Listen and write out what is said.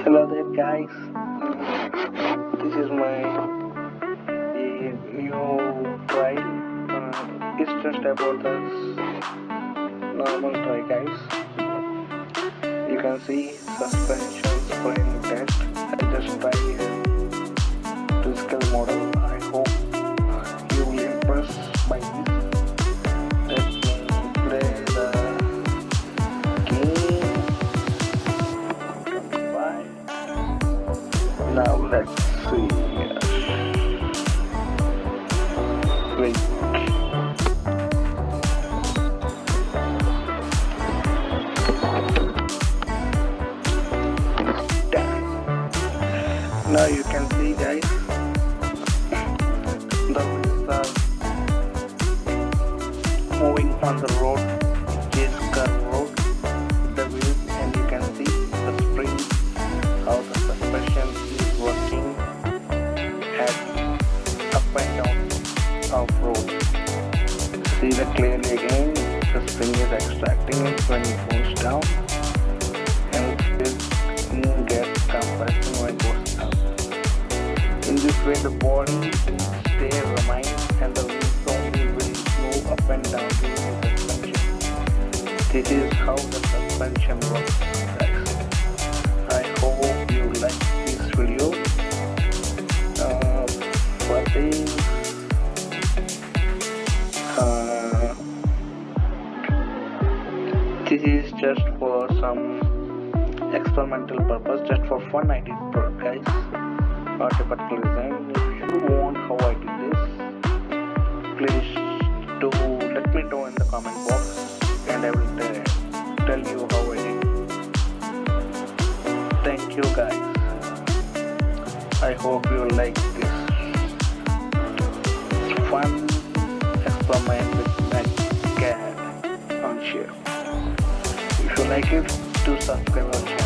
Hello there, guys. This is my new trial. It's just about this normal try, guys. You can see suspension spring test. I just try to scale model. I hope you will impress by this. Let me play the game. Bye. Now let's see. Wait. Done. Now you can see, guys, the wheels are moving on the road, this curved road, the wheels, and you can see the spring, how the suspension is working at up and down of road. See that clearly again, the spring is extracting it when it moves down, and it gets compressing when it goes up. In this way, the body remains and the wheels only will move up and down during the suspension. This is how the suspension works, guys. I hope you like this video. For this, this is just for some experimental purpose, just for fun I did, guys. Not a particular design. If you want how I did this, please do let me know in the comment box, and I will tell you how I did. Thank you, guys. I hope you like this fun experiment with my CAD Onshape. If you like it, do subscribe our channel.